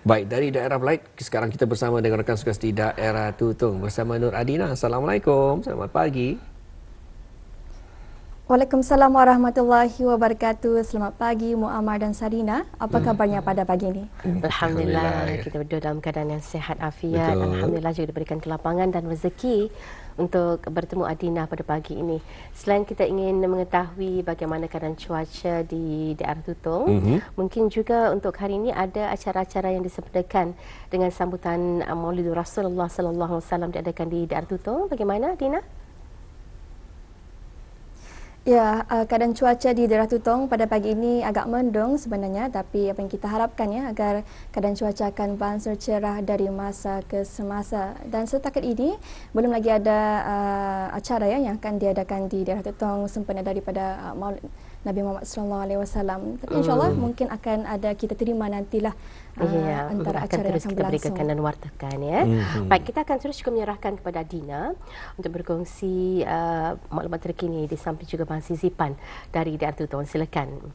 Baik, dari daerah Belait, sekarang kita bersama dengan rakan sukas di daerah Tutong bersama Nur Adina. Assalamualaikum, selamat pagi. Waalaikumsalam warahmatullahi wabarakatuh. Selamat pagi Muammar dan Sarina. Apa kabarnya pada pagi ini? Alhamdulillah. Alhamdulillah, kita berdua dalam keadaan yang sihat afiat. Betul. Alhamdulillah juga diberikan kelapangan dan rezeki untuk bertemu Adina pada pagi ini. Selain kita ingin mengetahui bagaimana keadaan cuaca di daerah Tutong, mungkin juga untuk hari ini ada acara-acara yang disempurnakan dengan sambutan Maulidur Rasulullah sallallahu alaihi wasallam diadakan di daerah Tutong. Bagaimana Adina? Ya, keadaan cuaca di daerah Tutong pada pagi ini agak mendung sebenarnya, tapi apa yang kita harapkan ya agar keadaan cuaca akan beransur cerah dari masa ke semasa. Dan setakat ini belum lagi ada acara ya yang akan diadakan di daerah Tutong sempena daripada Maulid Nabi Muhammad SAW. Tapi insyaAllah mungkin akan ada, kita terima nantilah antara akan acara yang terus akan kita berlangsung. berikan dan wartakan ya. Baik, kita akan terus juga menyerahkan kepada Dina untuk berkongsi maklumat terkini di samping juga bahan sisipan dari daerah Tutong. Silakan.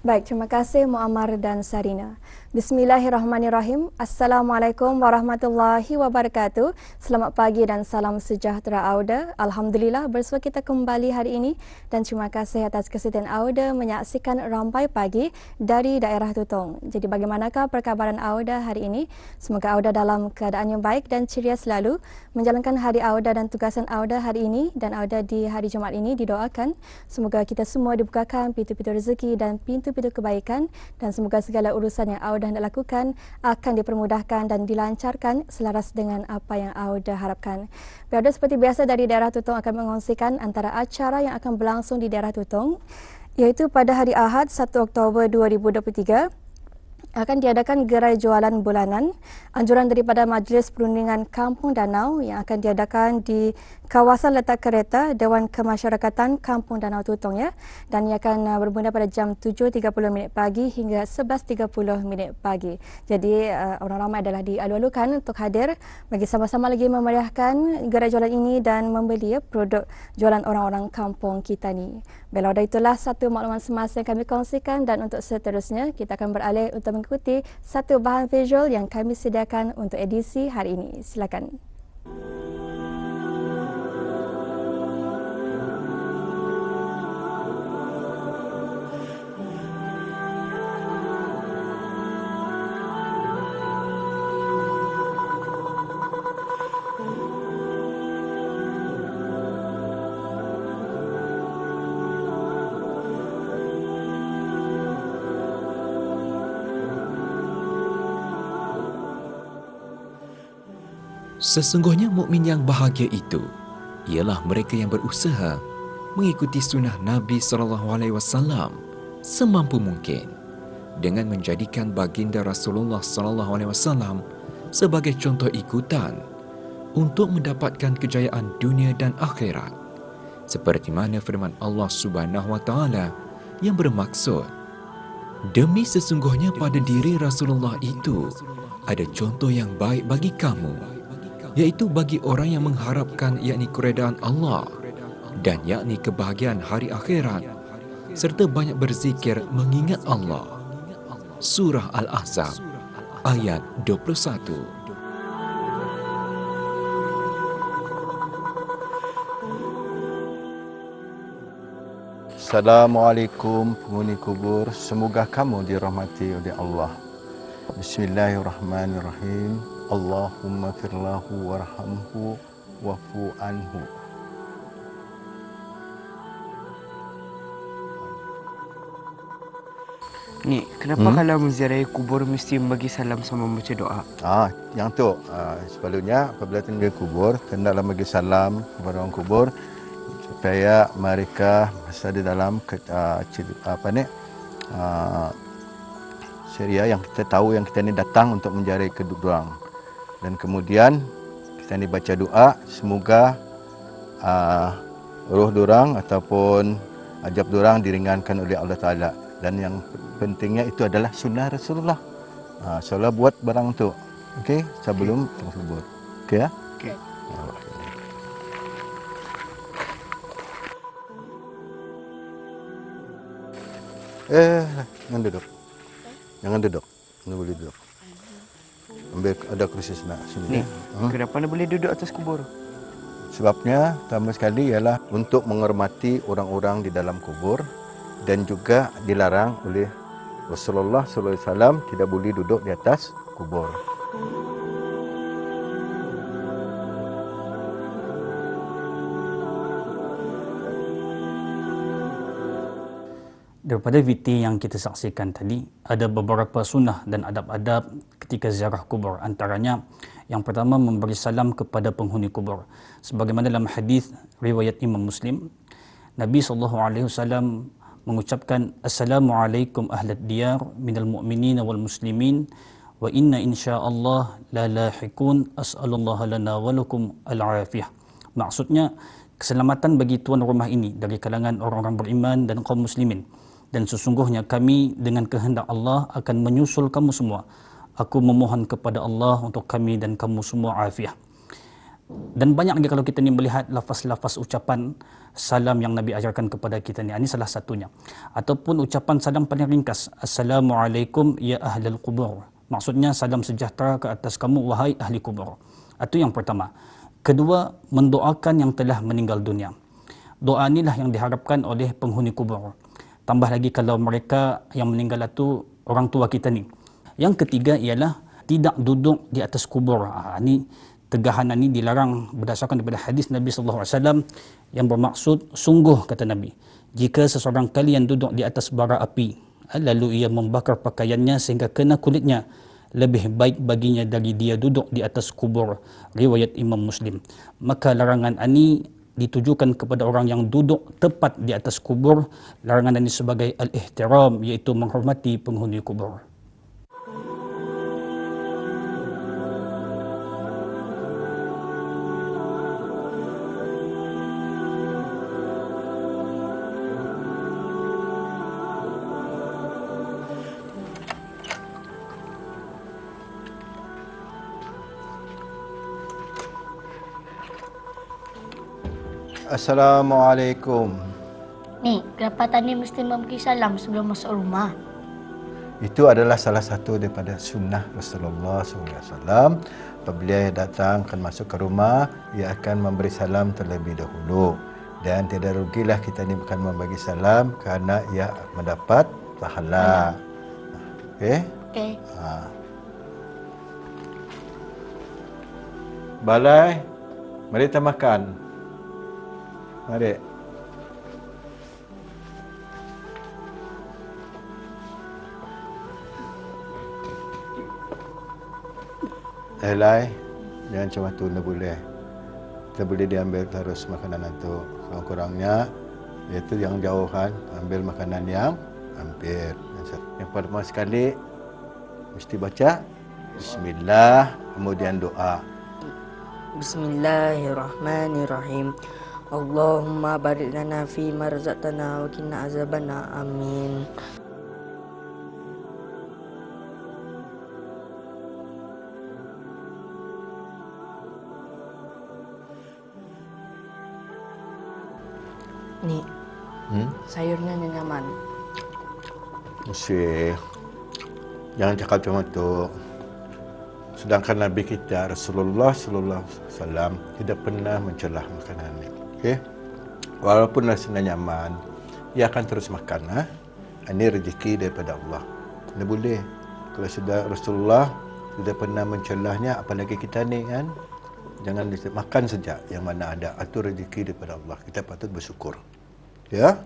Baik, terima kasih Muammar dan Sarina. Bismillahirrahmanirrahim. Assalamualaikum warahmatullahi wabarakatuh. Selamat pagi dan salam sejahtera Auda. Alhamdulillah bersua kita kembali hari ini dan terima kasih atas kesediaan Auda menyaksikan Rampai Pagi dari daerah Tutong. Jadi bagaimanakah perkabaran Auda hari ini? Semoga Auda dalam keadaan yang baik dan ceria selalu menjalankan hari Auda dan tugasan Auda hari ini, dan Auda di hari Jumaat ini didoakan semoga kita semua dibukakan pintu-pintu rezeki dan pintu-pintu kebaikan, dan semoga segala urusan yang Auda hendak lakukan akan dipermudahkan dan dilancarkan selaras dengan apa yang Auda harapkan. Auda seperti biasa dari daerah Tutong akan mengongsikan antara acara yang akan berlangsung di daerah Tutong, iaitu pada hari Ahad 1 Oktober 2023 akan diadakan gerai jualan bulanan anjuran daripada Majlis Perundingan Kampung Danau yang akan diadakan di kawasan letak kereta Dewan Kemasyarakatan Kampung Danau Tutong ya, dan ia akan bermula pada jam 7.30 pagi hingga 11.30 pagi. Jadi orang ramai adalah dialu-alukan untuk hadir bagi sama-sama lagi memeriahkan gerai jualan ini dan membeli produk jualan orang-orang kampung kita ni. Bila itulah satu maklumat semasa yang kami kongsikan, dan untuk seterusnya kita akan beralih untuk mengikuti satu bahan visual yang kami sediakan untuk edisi hari ini. Silakan. Sesungguhnya mukmin yang bahagia itu ialah mereka yang berusaha mengikuti sunnah Nabi SAW semampu mungkin dengan menjadikan baginda Rasulullah SAW sebagai contoh ikutan untuk mendapatkan kejayaan dunia dan akhirat, seperti mana firman Allah Subhanahu Wa Taala yang bermaksud, demi sesungguhnya pada diri Rasulullah itu ada contoh yang baik bagi kamu, iaitu bagi orang yang mengharapkan yakni keredaan Allah dan yakni kebahagiaan hari akhirat, serta banyak berzikir mengingat Allah. Surah Al-Ahzab ayat 21. Assalamualaikum penghuni kubur, semoga kamu dirahmati oleh Allah. Bismillahirrahmanirrahim. Allahumma firlahu warhamhu wa'fu anhu. Ni, kenapa kalau menziarahi kubur mesti bagi salam sama membaca doa? Yang tu sepatutnya apabila tinggal kubur, hendaklah bagi salam kepada orang kubur supaya mereka masa di dalam syariah yang kita tahu, yang kita ni datang untuk menziarahi kedua orang. Dan kemudian kita ni baca doa semoga roh dorang ataupun ajab dorang diringankan oleh Allah Taala. Dan yang pentingnya itu adalah sunnah Rasulullah. Soalnya buat barang tu, okey, sebelum tersebut. Okey ya? Okey. Yang duduk. Jangan duduk. Anda boleh duduk. Ambil ada kerusi sebelah sini. Ni, kenapa anda boleh duduk atas kubur? Sebabnya pertama sekali ialah untuk menghormati orang-orang di dalam kubur dan juga dilarang oleh Rasulullah SAW tidak boleh duduk di atas kubur. Daripada VT yang kita saksikan tadi, ada beberapa sunnah dan adab-adab ketika ziarah kubur. Antaranya, yang pertama memberi salam kepada penghuni kubur. Sebagaimana dalam hadis riwayat Imam Muslim, Nabi SAW mengucapkan, Assalamualaikum ahlad diyar minal mu'minin wal muslimin wa inna insya'Allah la lahikun as'alullaha lana walakum al-afiyah. Maksudnya, keselamatan bagi tuan rumah ini dari kalangan orang-orang beriman dan kaum muslimin. Dan sesungguhnya kami dengan kehendak Allah akan menyusul kamu semua. Aku memohon kepada Allah untuk kami dan kamu semua afiah. Dan banyak lagi kalau kita ni melihat lafaz-lafaz ucapan salam yang Nabi ajarkan kepada kita ni. Ini salah satunya. Ataupun ucapan salam paling ringkas. Assalamualaikum ya ahlal kubur. Maksudnya salam sejahtera ke atas kamu wahai ahli kubur. Itu yang pertama. Kedua, mendoakan yang telah meninggal dunia. Doa inilah yang diharapkan oleh penghuni kubur. Tambah lagi kalau mereka yang meninggal itu orang tua kita ni. Yang ketiga ialah tidak duduk di atas kubur. Ini tegahan ini dilarang berdasarkan daripada hadis Nabi SAW yang bermaksud sungguh kata Nabi, jika seseorang kalian duduk di atas bara api lalu ia membakar pakaiannya sehingga kena kulitnya, lebih baik baginya dari dia duduk di atas kubur. Riwayat Imam Muslim. Maka larangan ini ditujukan kepada orang yang duduk tepat di atas kubur. Larangan ini sebagai al-ihtiram, iaitu menghormati penghuni kubur. Assalamualaikum. Ni, kenapa tadi mesti memberi salam sebelum masuk rumah? Itu adalah salah satu daripada sunnah Rasulullah SAW. Apabila ia datang akan masuk ke rumah, ia akan memberi salam terlebih dahulu. Dan tidak rugilah kita ni bukan membagi salam kerana ia mendapat pahala. Okey? Okey. Balai, mari kita makan. Mari. Elai, jangan cuma tu nak boleh. Kita boleh diambil terus makanan itu. Kurang-kurangnya, iaitu yang jauhan, ambil makanan yang hampir. Yang pertama sekali, mesti baca Bismillah, kemudian doa. Bismillahirrahmanirrahim. Allahumma barik lana fi ma razaqtana wa qina azabana. Amin. Ni. Sayurnya nyaman. Mesti jangan cakap macam tu. Sedangkan Nabi kita Rasulullah sallallahu alaihi wasallam tidak pernah mencelah makanan ini. Okey. Walaupun rasanya nyaman, ia akan terus makan. Ini rezeki daripada Allah. Tidak boleh. Kalau sudah Rasulullah tidak pernah mencelahnya, apalagi kita ni kan. Jangan makan saja yang mana ada. Itu rezeki daripada Allah. Kita patut bersyukur. Ya.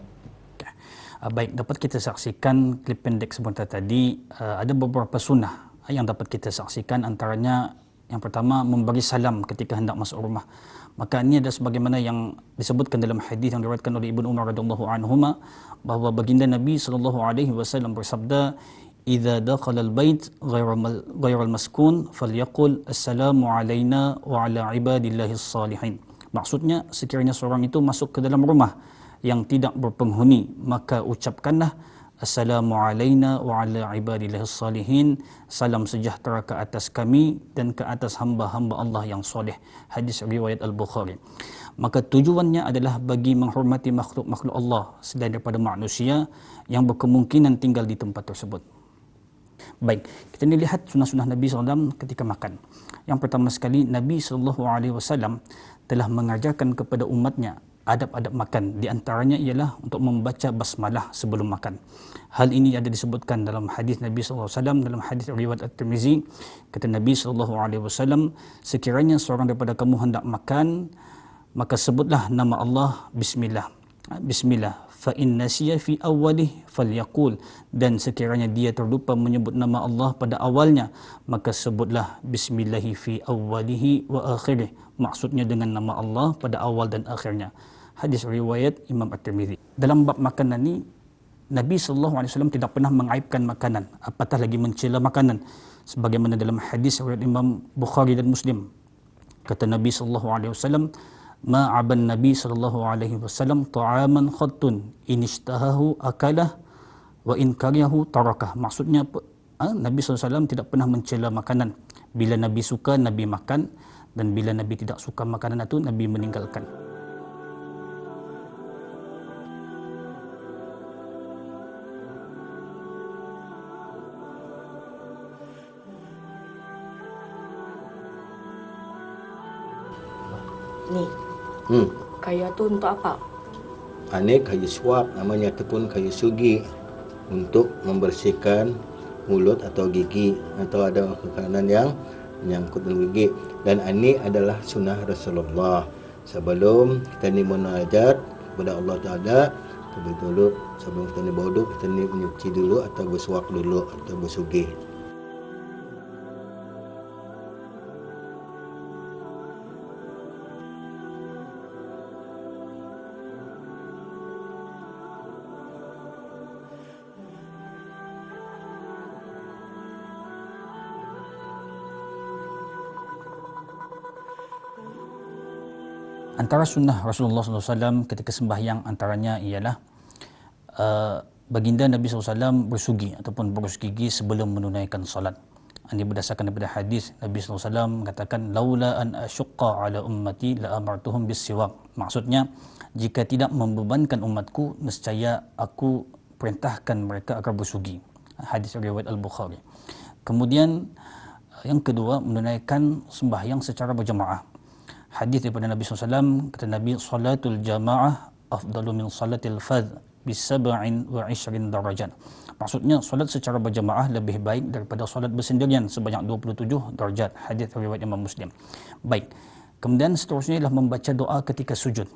Baik, dapat kita saksikan klip pendek sebentar tadi. Ada beberapa sunnah yang dapat kita saksikan, antaranya yang pertama memberi salam ketika hendak masuk rumah. Maka ini adalah sebagaimana yang disebutkan dalam hadis yang diriwayatkan oleh Ibnu Umar radhiyallahu anhuma, bahawa baginda Nabi SAW bersabda, "Idza dakhala al-bait ghayra al-maskun falyaqul assalamu alayna wa ala ibadillahis salihin." Maksudnya, sekiranya seorang itu masuk ke dalam rumah yang tidak berpenghuni, maka ucapkanlah Assalamu alayna wa ala ibadillahis salihin. Salam sejahtera ke atas kami dan ke atas hamba-hamba Allah yang soleh. Hadis riwayat Al-Bukhari. Maka tujuannya adalah bagi menghormati makhluk-makhluk Allah selain daripada manusia yang berkemungkinan tinggal di tempat tersebut. Baik, kita ni lihat sunnah-sunnah Nabi SAW ketika makan. Yang pertama sekali, Nabi SAW telah mengajarkan kepada umatnya adab-adab makan. Di antaranya ialah untuk membaca basmalah sebelum makan. Hal ini ada disebutkan dalam hadis Nabi SAW, dalam hadis riwayat At-Tirmizi. Kata Nabi SAW, sekiranya seorang daripada kamu hendak makan, maka sebutlah nama Allah Bismillah. Bismillah. Fa in nasiya fi awwalih falyaqul, dan sekiranya dia terlupa menyebut nama Allah pada awalnya, maka sebutlah bismillahi fi awwalihi wa akhirih. Maksudnya dengan nama Allah pada awal dan akhirnya. Hadis riwayat Imam At-Tirmizi. Dalam bab makanan ni, Nabi SAW tidak pernah mengaibkan makanan, apatah lagi mencela makanan. Sebagaimana dalam hadis riwayat Imam Bukhari dan Muslim. Kata Nabi SAW, ma'aban Nabi SAW ta'aman khattun in ishtahahu akalah wa in kariyahu tarakah. Maksudnya Nabi SAW tidak pernah mencela makanan. Bila Nabi suka, Nabi makan, dan bila Nabi tidak suka makanan itu, Nabi meninggalkan. Ni, kayu tu untuk apa? Ini kayu suap namanya, ataupun kayu sugi, untuk membersihkan mulut atau gigi, atau ada makanan yang menyangkut dengan gigi. Dan ini adalah sunnah Rasulullah. Sebelum kita ni munajat kepada Allah Ta'ala, dulu sebelum kita ni berwuduk, kita ni menyuci dulu atau bersuak dulu atau bersugih. Antara sunnah Rasulullah SAW ketika sembahyang antaranya ialah baginda Nabi SAW bersugi ataupun berus gigi sebelum menunaikan salat. Ini berdasarkan daripada hadis Nabi SAW mengatakan, laula an asyqa ala ummati la amartuhum bis-siwak. Maksudnya, jika tidak membebankan umatku, nescaya aku perintahkan mereka agar bersugi. Hadis riwayat Al-Bukhari. Kemudian yang kedua, menunaikan sembahyang secara berjamaah. Hadis daripada Nabi SAW, kata Nabi, salatul jamaah afdalu min salatil fadh bi-27 darajat. Maksudnya, solat secara berjamaah lebih baik daripada solat bersendirian sebanyak 27 darjat. Hadis riwayat Imam Muslim. Baik. Kemudian seterusnya ialah membaca doa ketika sujud.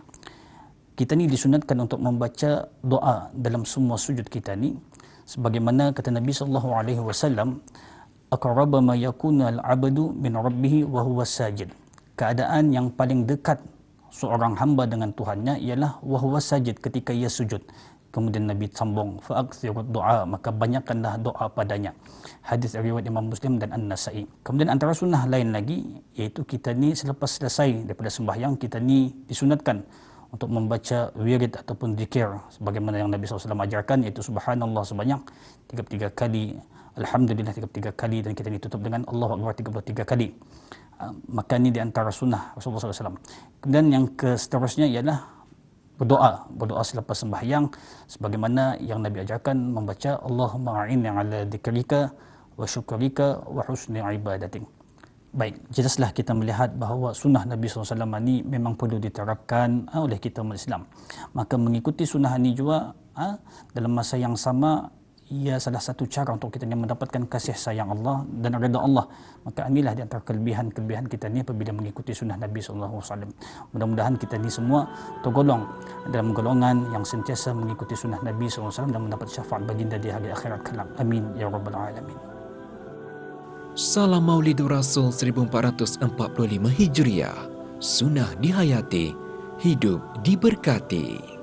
Kita ni disunatkan untuk membaca doa dalam semua sujud kita ni, sebagaimana kata Nabi SAW, aqraba ma yakuna al-'abdu min rabbih wa huwa sajid. Keadaan yang paling dekat seorang hamba dengan Tuhannya ialah wahwa sajid, ketika ia sujud. Kemudian Nabi sambung, fa'akthirud doa, maka banyakkanlah doa padanya. Hadis riwayat Imam Muslim dan An-Nasa'i. Kemudian antara sunnah lain lagi, iaitu kita ni selepas selesai daripada sembahyang, kita ni disunatkan untuk membaca wirid ataupun zikir sebagaimana yang Nabi SAW ajarkan, iaitu subhanallah sebanyak 33 kali, alhamdulillah 33 kali, dan kita ditutup dengan Allahu Akbar 33 kali. Maka ini di antara sunnah Rasulullah SAW. Kemudian yang seterusnya ialah berdoa selepas sembahyang sebagaimana yang Nabi ajarkan, membaca Allahumma a'inni ala dzikrika wa syukrika wa husni ibadatik. Baik, jelaslah kita melihat bahawa sunnah Nabi SAW ini memang perlu diterapkan oleh kita umat Islam. Maka mengikuti sunnah ini juga dalam masa yang sama, ia salah satu cara untuk kita ni mendapatkan kasih sayang Allah dan redha Allah. Maka inilah di antara kelebihan-kelebihan kita ni apabila mengikuti sunnah Nabi SAW. Mudah-mudahan kita ni semua tergolong dalam golongan yang sentiasa mengikuti sunnah Nabi SAW dan mendapat syafaat baginda di hari akhirat kelak. Amin ya rabbal alamin. Salam Maulidur Rasul 1445 Hijriah. Sunnah dihayati, hidup diberkati.